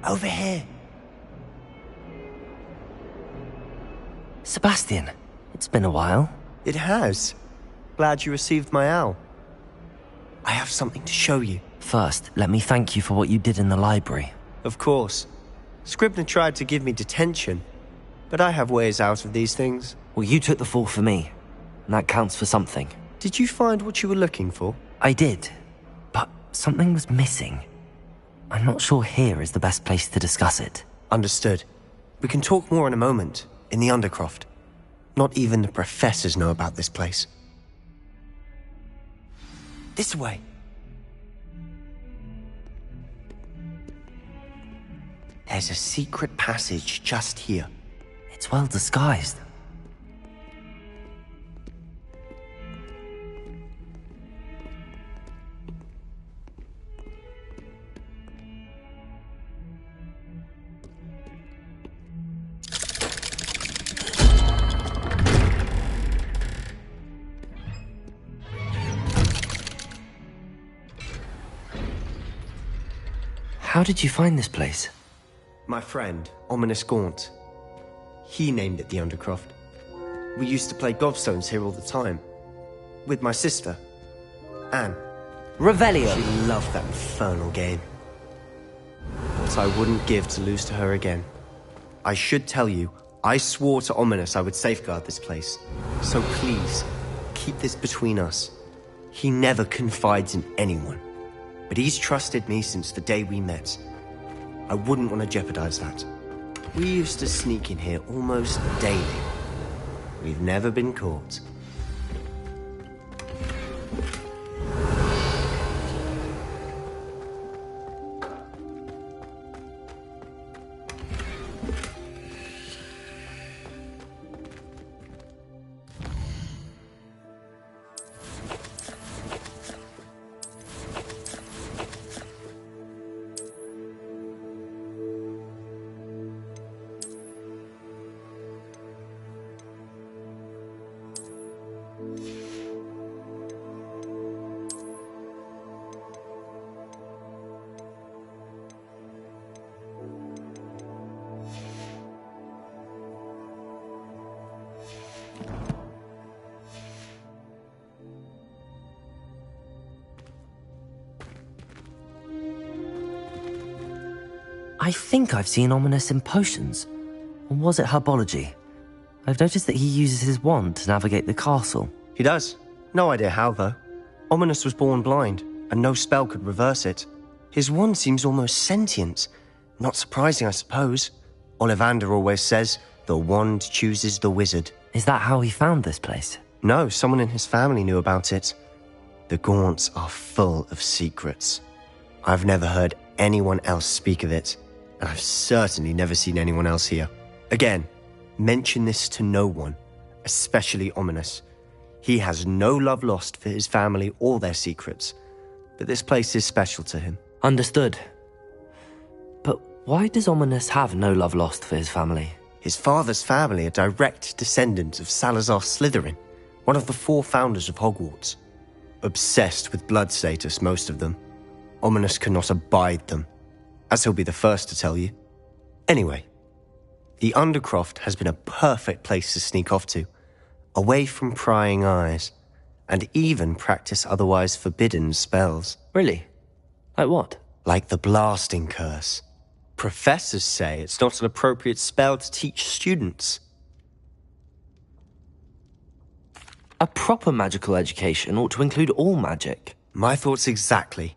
Over here. Sebastian, it's been a while. It has. Glad you received my owl. I have something to show you. First, let me thank you for what you did in the library. Of course. Scribner tried to give me detention, but I have ways out of these things. Well, you took the fall for me, and that counts for something. Did you find what you were looking for? I did, but something was missing. I'm not sure here is the best place to discuss it. Understood. We can talk more in a moment, in the Undercroft. Not even the professors know about this place. This way. There's a secret passage just here. It's well disguised. How did you find this place? My friend, Ominous Gaunt. He named it the Undercroft. We used to play gobstones here all the time. With my sister, Anne. Revelio! She loved that infernal game. What I wouldn't give to lose to her again. I should tell you, I swore to Ominous I would safeguard this place. So please, keep this between us. He never confides in anyone. But he's trusted me since the day we met. I wouldn't want to jeopardize that. We used to sneak in here almost daily. We've never been caught. I think I've seen Ominous in potions. Or was it herbology? I've noticed that he uses his wand to navigate the castle. He does. No idea how, though. Ominous was born blind, and no spell could reverse it. His wand seems almost sentient. Not surprising, I suppose. Ollivander always says, the wand chooses the wizard. Is that how he found this place? No, someone in his family knew about it. The Gaunts are full of secrets. I've never heard anyone else speak of it, and I've certainly never seen anyone else here. Again, mention this to no one, especially Ominous. He has no love lost for his family or their secrets, but this place is special to him. Understood. But why does Ominous have no love lost for his family? His father's family are direct descendants of Salazar Slytherin, one of the 4 founders of Hogwarts. Obsessed with blood status, most of them. Ominous cannot abide them, as he'll be the first to tell you. Anyway, the Undercroft has been a perfect place to sneak off to, away from prying eyes, and even practice otherwise forbidden spells. Really? Like what? Like the blasting curse. Professors say it's not an appropriate spell to teach students. A proper magical education ought to include all magic. My thoughts exactly.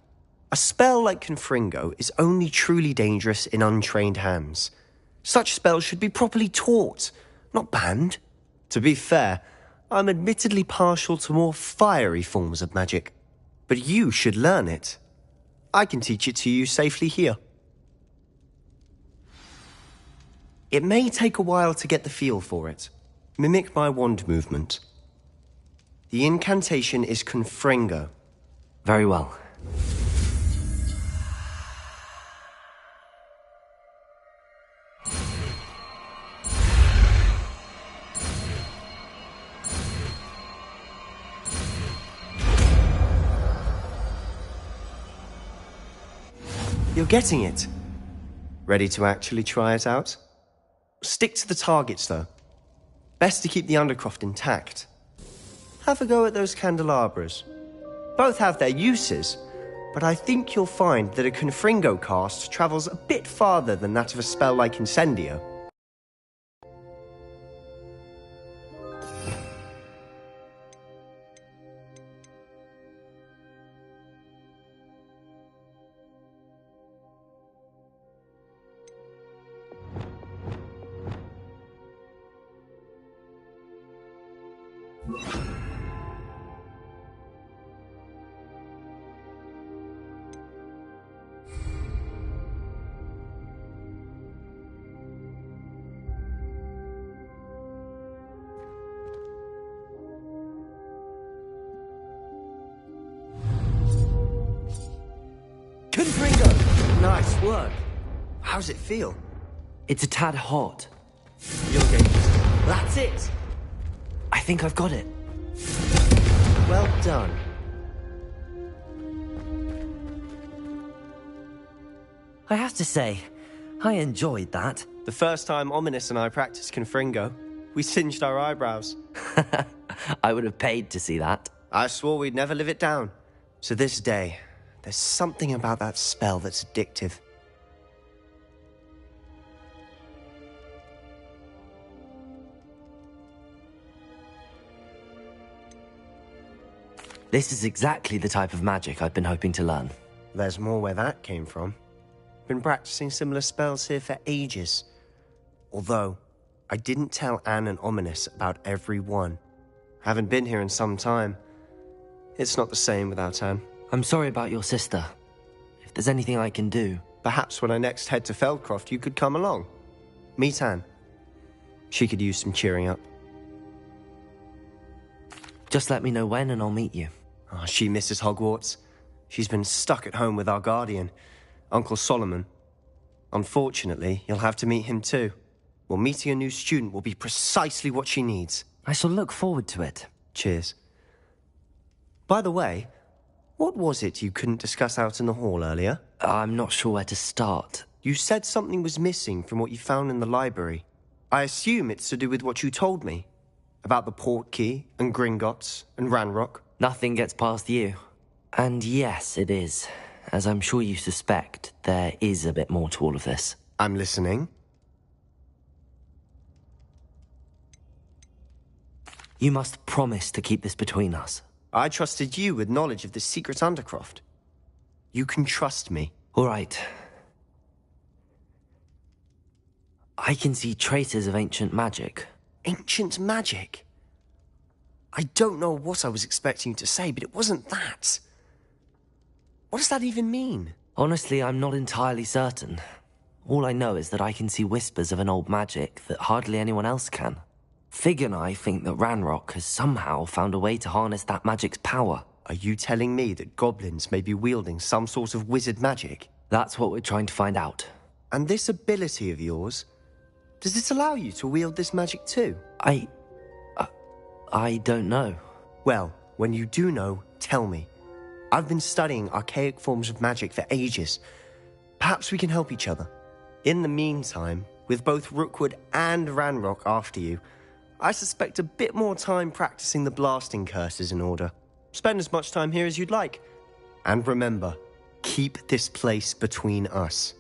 A spell like Confringo is only truly dangerous in untrained hands. Such spells should be properly taught, not banned. To be fair, I'm admittedly partial to more fiery forms of magic. But you should learn it. I can teach it to you safely here. It may take a while to get the feel for it. Mimic my wand movement. The incantation is Confringo. Very well. You're getting it. Ready to actually try it out? Stick to the targets, though. Best to keep the Undercroft intact. Have a go at those candelabras. Both have their uses, but I think you'll find that a Confringo cast travels a bit farther than that of a spell like Incendio. Confringo! Nice work. How's it feel? It's a tad hot. You'll get used to it. That's it! I think I've got it. Well done. I have to say, I enjoyed that. The first time Ominous and I practiced Confringo, we singed our eyebrows. I would have paid to see that. I swore we'd never live it down. So this day, there's something about that spell that's addictive. This is exactly the type of magic I've been hoping to learn. There's more where that came from. Been practicing similar spells here for ages. Although, I didn't tell Anne and Ominous about every one. Haven't been here in some time. It's not the same without Anne. I'm sorry about your sister. If there's anything I can do... Perhaps when I next head to Feldcroft, you could come along. Meet Anne. She could use some cheering up. Just let me know when and I'll meet you. Oh, she misses Hogwarts. She's been stuck at home with our guardian, Uncle Solomon. Unfortunately, you'll have to meet him too. Well, meeting a new student will be precisely what she needs. I shall look forward to it. Cheers. By the way, what was it you couldn't discuss out in the hall earlier? I'm not sure where to start. You said something was missing from what you found in the library. I assume it's to do with what you told me. About the Portkey, and Gringotts, and Ranrock. Nothing gets past you. And yes, it is. As I'm sure you suspect, there is a bit more to all of this. I'm listening. You must promise to keep this between us. I trusted you with knowledge of the secret Undercroft. You can trust me. All right. I can see traces of ancient magic. Ancient magic? I don't know what I was expecting you to say, but it wasn't that. What does that even mean? Honestly, I'm not entirely certain. All I know is that I can see whispers of an old magic that hardly anyone else can. Fig and I think that Ranrock has somehow found a way to harness that magic's power. Are you telling me that goblins may be wielding some sort of wizard magic? That's what we're trying to find out. And this ability of yours, does it allow you to wield this magic too? I don't know. Well, when you do know, tell me. I've been studying archaic forms of magic for ages. Perhaps we can help each other. In the meantime, with both Rookwood and Ranrock after you, I suspect a bit more time practicing the blasting curses in order. Spend as much time here as you'd like. And remember, keep this place between us.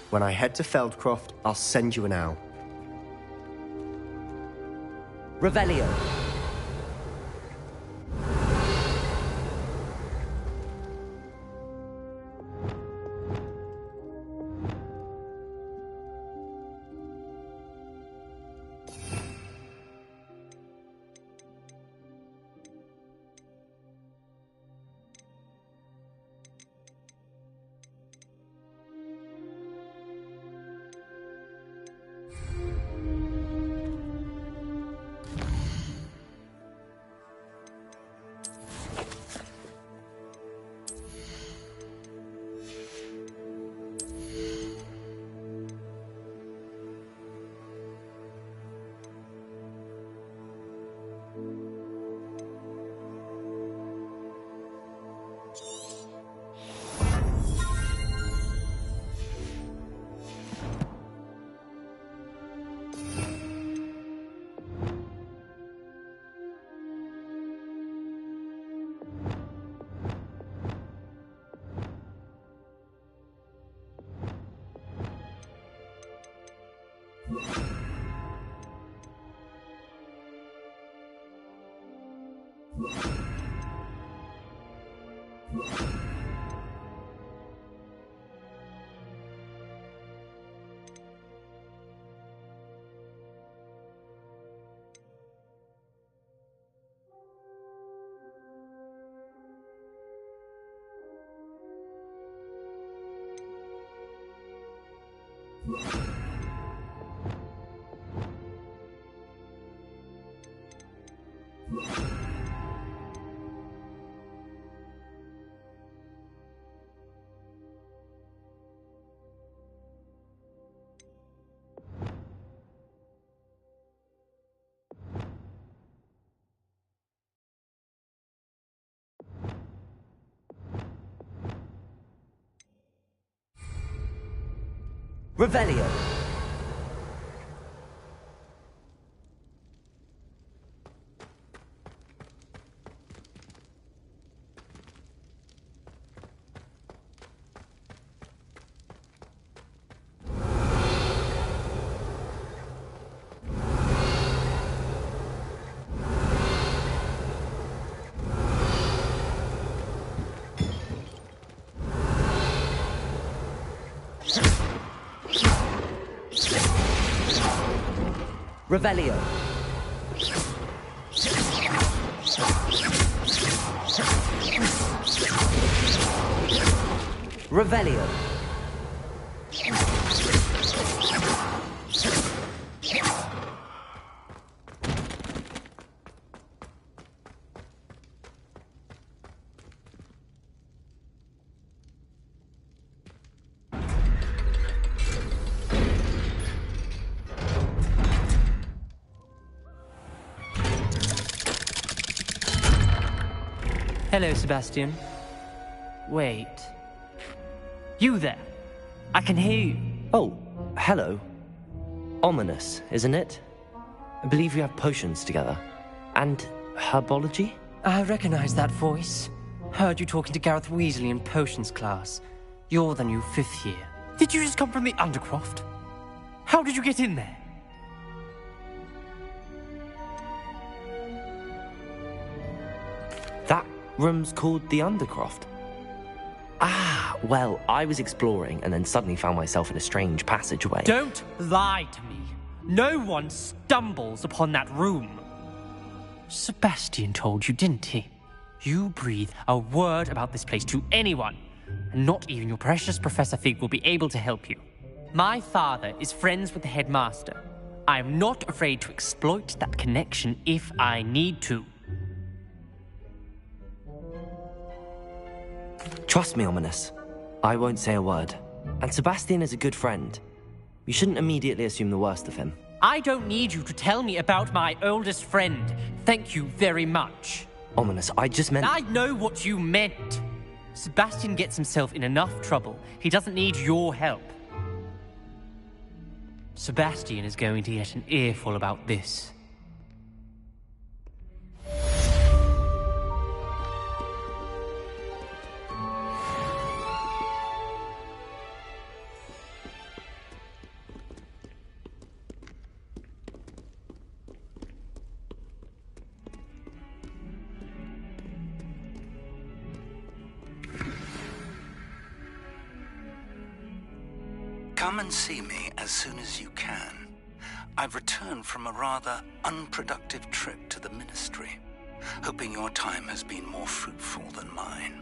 When I head to Feldcroft, I'll send you an owl. Revelio. Revelio. Revelio. Revelio. Hello, Sebastian. Wait. You there? I can hear you. Oh, hello. Ominous, isn't it? I believe you have potions together. And herbology? I recognize that voice. Heard you talking to Gareth Weasley in potions class. You're the new 5th year. Did you just come from the Undercroft? How did you get in there? That room's called the Undercroft. Ah, well, I was exploring and then suddenly found myself in a strange passageway. Don't lie to me. No one stumbles upon that room. Sebastian told you, didn't he? You breathe a word about this place to anyone, and not even your precious Professor Fig will be able to help you. My father is friends with the headmaster. I am not afraid to exploit that connection if I need to. Trust me, Ominous. I won't say a word. And Sebastian is a good friend. You shouldn't immediately assume the worst of him. I don't need you to tell me about my oldest friend. Thank you very much. Ominous, I just meant... I know what you meant. Sebastian gets himself in enough trouble. He doesn't need your help. Sebastian is going to get an earful about this. Come and see me as soon as you can. I've returned from a rather unproductive trip to the Ministry, hoping your time has been more fruitful than mine.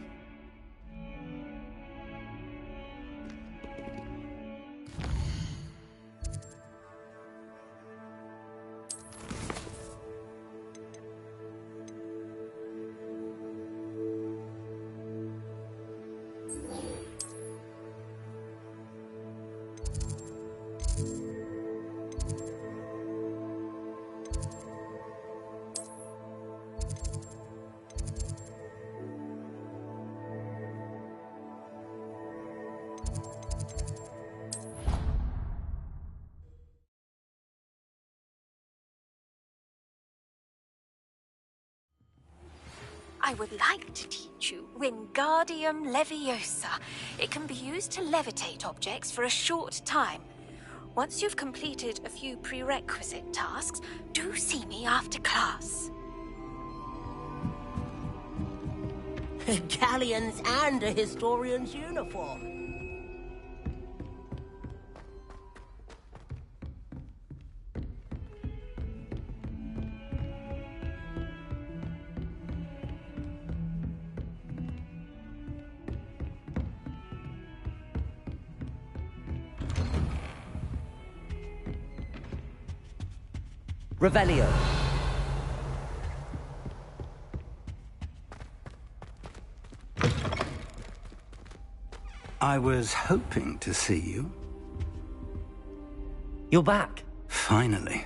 I would like to teach you Wingardium Leviosa. It can be used to levitate objects for a short time. Once you've completed a few prerequisite tasks, do see me after class. Galleons and a historian's uniform. Revelio. I was hoping to see you. You're back. Finally.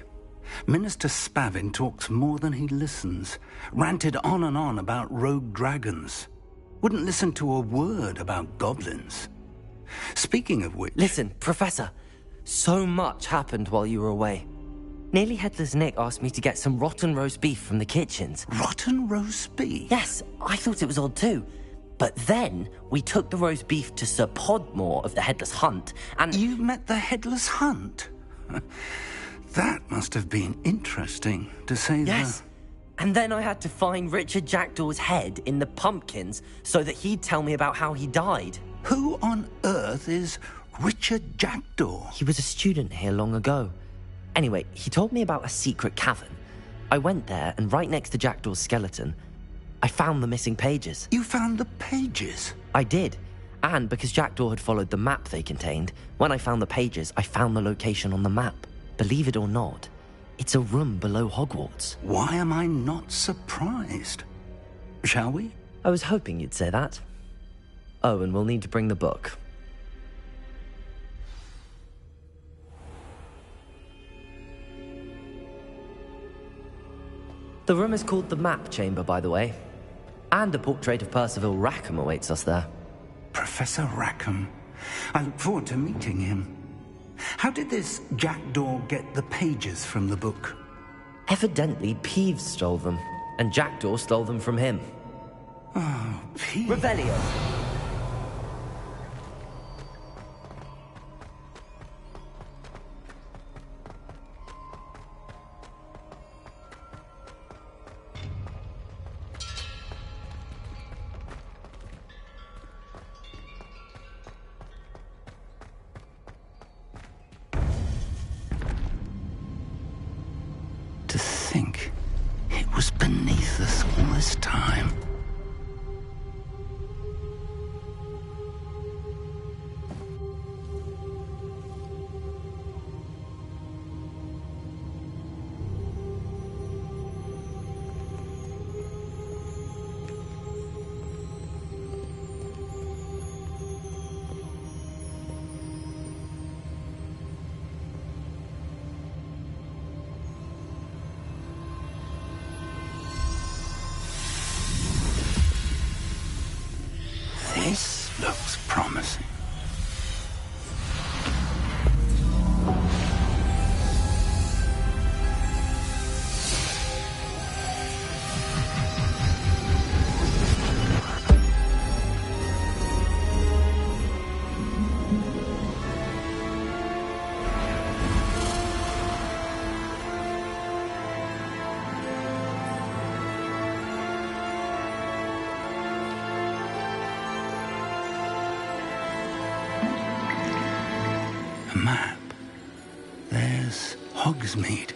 Minister Spavin talks more than he listens. Ranted on and on about rogue dragons. Wouldn't listen to a word about goblins. Speaking of which... Listen, Professor. So much happened while you were away. Nearly Headless Nick asked me to get some rotten roast beef from the kitchens. Rotten roast beef? Yes, I thought it was odd too. But then we took the roast beef to Sir Podmore of the Headless Hunt, and... You met the Headless Hunt? That must have been interesting, to say the... Yes. And then I had to find Richard Jackdaw's head in the pumpkins so that he'd tell me about how he died. Who on earth is Richard Jackdaw? He was a student here long ago. Anyway, he told me about a secret cavern. I went there, and right next to Jackdaw's skeleton, I found the missing pages. You found the pages? I did. And because Jackdaw had followed the map they contained, when I found the pages, I found the location on the map. Believe it or not, it's a room below Hogwarts. Why am I not surprised? Shall we? I was hoping you'd say that. Oh, and we'll need to bring the book. The room is called the Map Chamber, by the way. And a portrait of Percival Rackham awaits us there. Professor Rackham. I look forward to meeting him. How did this Jackdaw get the pages from the book? Evidently, Peeves stole them, and Jackdaw stole them from him. Oh, Peeves. Revelio. To think it was beneath us all this time. This looks promising. Map. There's Hogsmeade.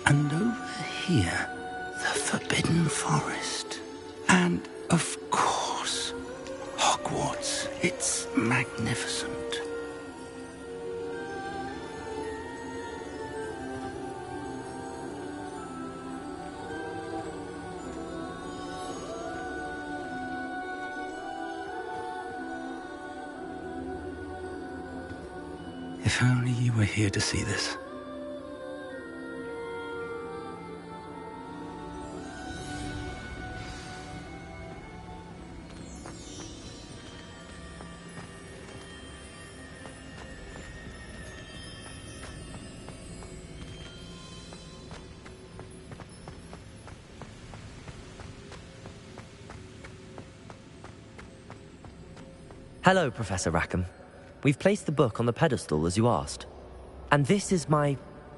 And over here, the Forbidden Forest. And, of course, Hogwarts. It's magnificent. If only you were here to see this. Hello, Professor Rackham. We've placed the book on the pedestal as you asked. And this is my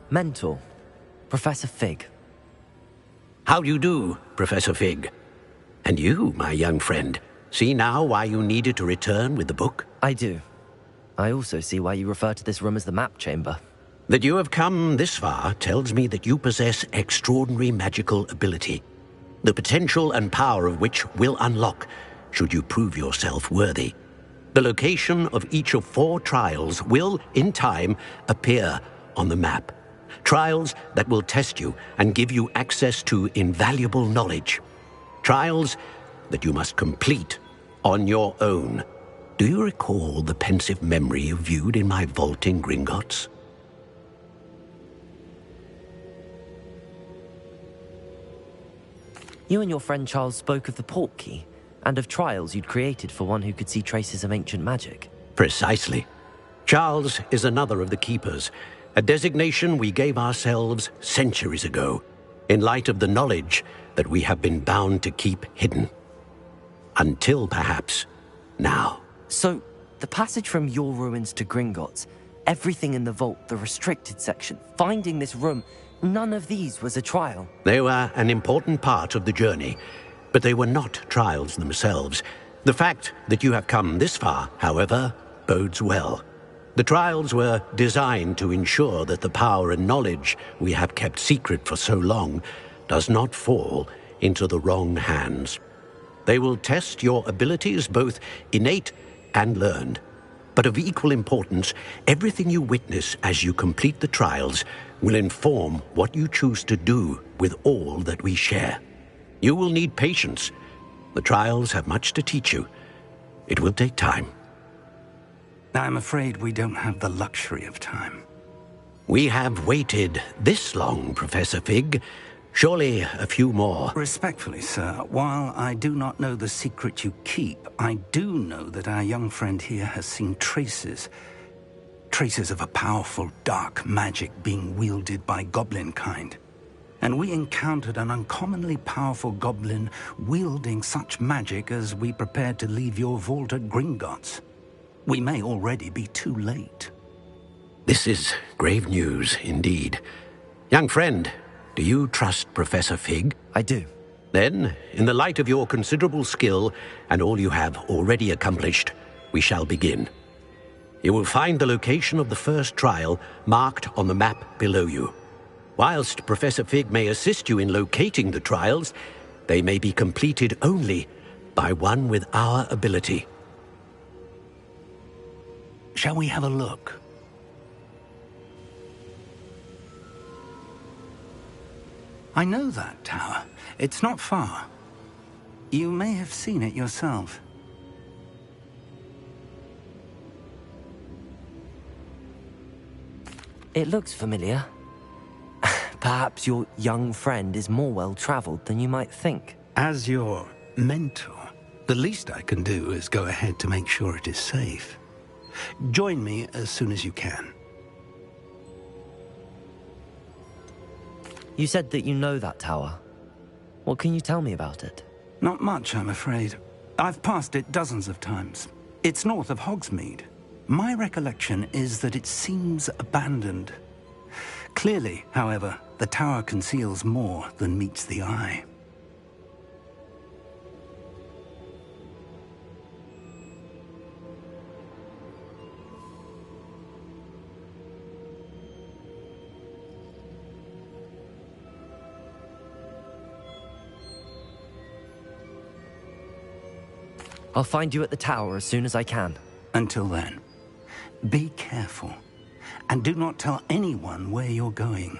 mentor, Professor Fig. How do you do, Professor Fig? And you, my young friend, see now why you needed to return with the book? I do. I also see why you refer to this room as the map chamber. That you have come this far tells me that you possess extraordinary magical ability, the potential and power of which will unlock should you prove yourself worthy. The location of each of 4 trials will, in time, appear on the map. Trials that will test you and give you access to invaluable knowledge. Trials that you must complete on your own. Do you recall the pensive memory you viewed in my vault in Gringotts? You and your friend Charles spoke of the port key, and of trials you'd created for one who could see traces of ancient magic. Precisely. Charles is another of the Keepers, a designation we gave ourselves centuries ago, in light of the knowledge that we have been bound to keep hidden. Until, perhaps, now. So, the passage from your ruins to Gringotts, everything in the vault, the restricted section, finding this room, none of these was a trial. They were an important part of the journey, but they were not trials themselves. The fact that you have come this far, however, bodes well. The trials were designed to ensure that the power and knowledge we have kept secret for so long does not fall into the wrong hands. They will test your abilities, both innate and learned. But of equal importance, everything you witness as you complete the trials will inform what you choose to do with all that we share. You will need patience. The trials have much to teach you. It will take time. I'm afraid we don't have the luxury of time. We have waited this long, Professor Fig. Surely a few more. Respectfully, sir, while I do not know the secret you keep, I do know that our young friend here has seen traces of a powerful dark magic being wielded by goblin kind. And we encountered an uncommonly powerful goblin wielding such magic as we prepared to leave your vault at Gringotts. We may already be too late. This is grave news indeed. Young friend, do you trust Professor Fig? I do. Then, in the light of your considerable skill and all you have already accomplished, we shall begin. You will find the location of the first trial marked on the map below you. Whilst Professor Fig may assist you in locating the trials, they may be completed only by one with our ability. Shall we have a look? I know that tower. It's not far. You may have seen it yourself. It looks familiar. Perhaps your young friend is more well-traveled than you might think. As your mentor, the least I can do is go ahead to make sure it is safe. Join me as soon as you can. You said that you know that tower. What can you tell me about it? Not much, I'm afraid. I've passed it dozens of times. It's north of Hogsmeade. My recollection is that it seems abandoned. Clearly, however, the tower conceals more than meets the eye. I'll find you at the tower as soon as I can. Until then, be careful, and do not tell anyone where you're going.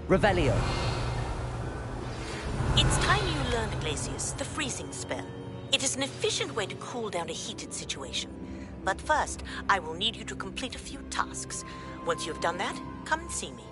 Revelio. It's time you learned, Glacius, the freezing spell. It is an efficient way to cool down a heated situation. But first, I will need you to complete a few tasks. Once you've done that, come and see me.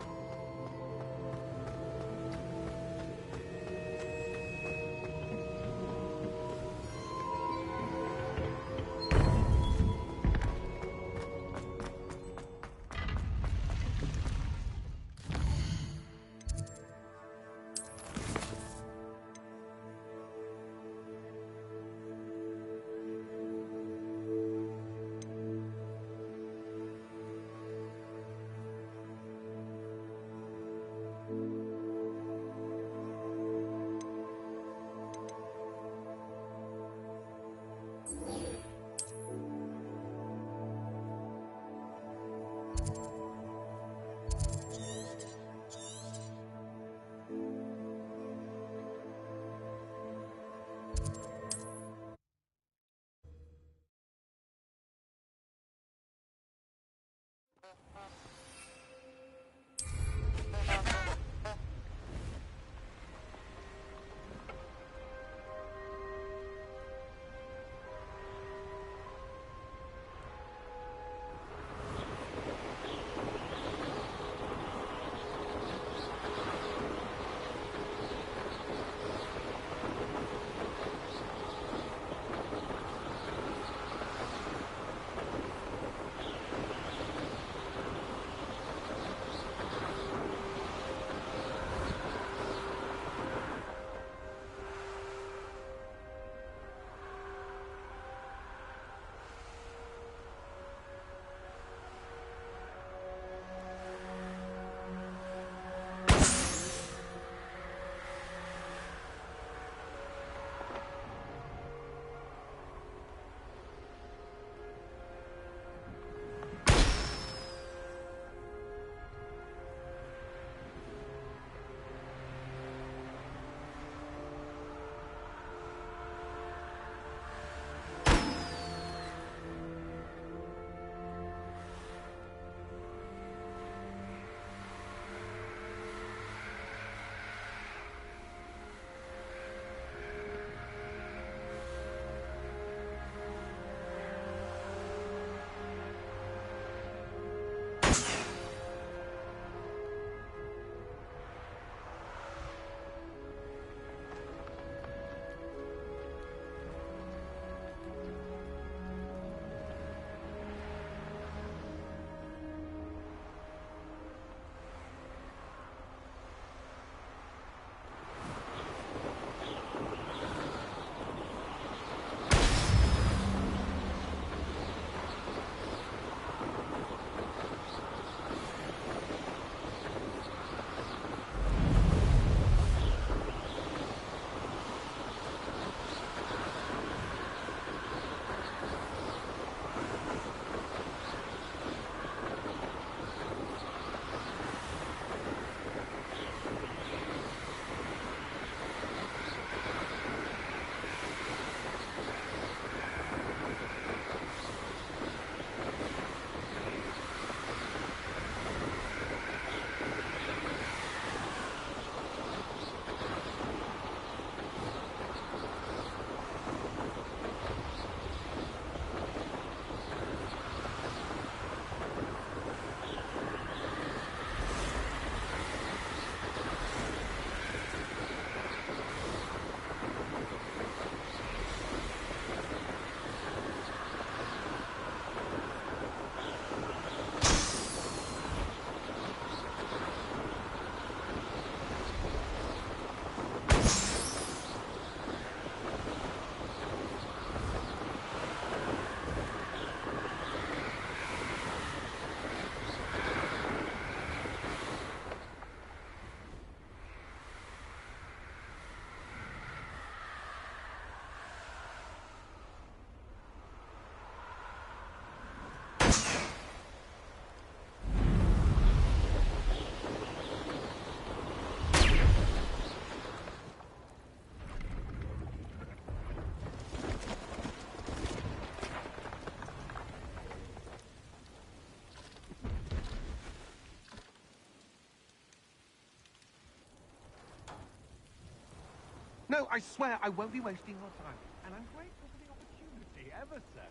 No, I swear I won't be wasting your time. And I'm grateful for the opportunity, ever so.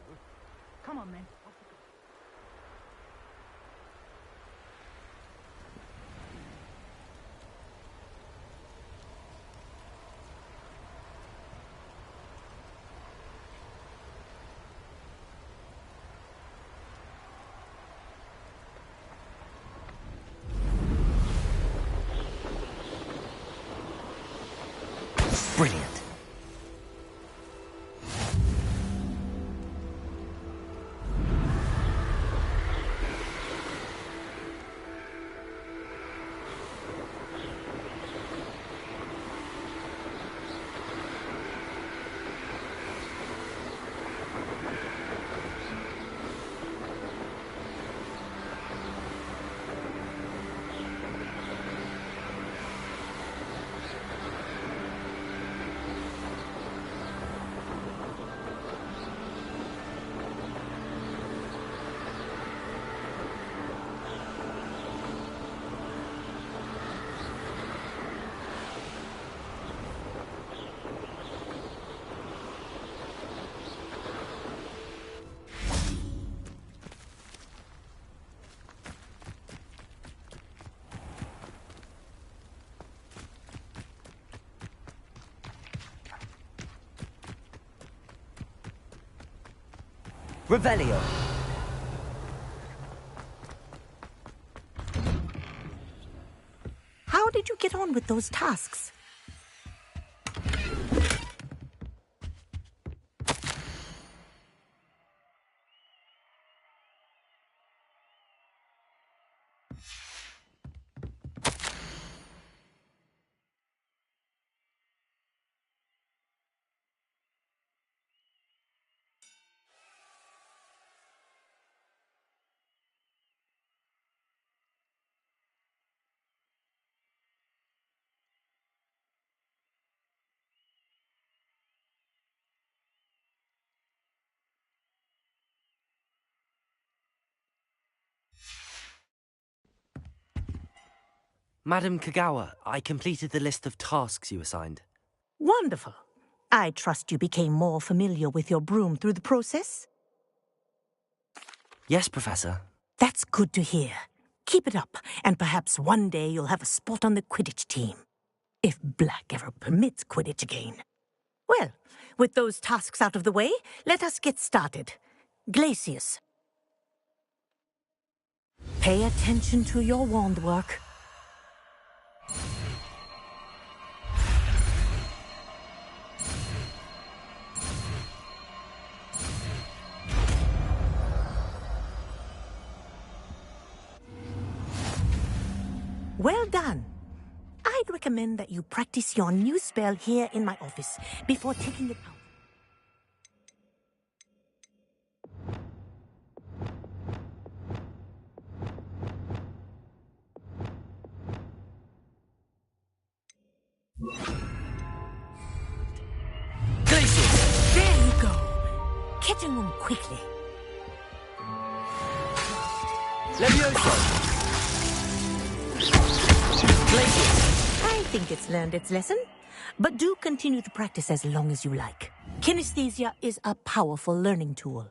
Come on, then. Brilliant. Revelio. How did you get on with those tasks? Madam Kagawa, I completed the list of tasks you assigned. Wonderful. I trust you became more familiar with your broom through the process? Yes, Professor. That's good to hear. Keep it up, and perhaps one day you'll have a spot on the Quidditch team. If Black ever permits Quidditch again. Well, with those tasks out of the way, let us get started. Glacius. Pay attention to your wand work. Well done. I'd recommend that you practice your new spell here in my office before taking it out. Glacius! There you go. Catching them quickly. Levioso! Glacius! I think it's learned its lesson, but do continue to practice as long as you like. Kinesthesia is a powerful learning tool.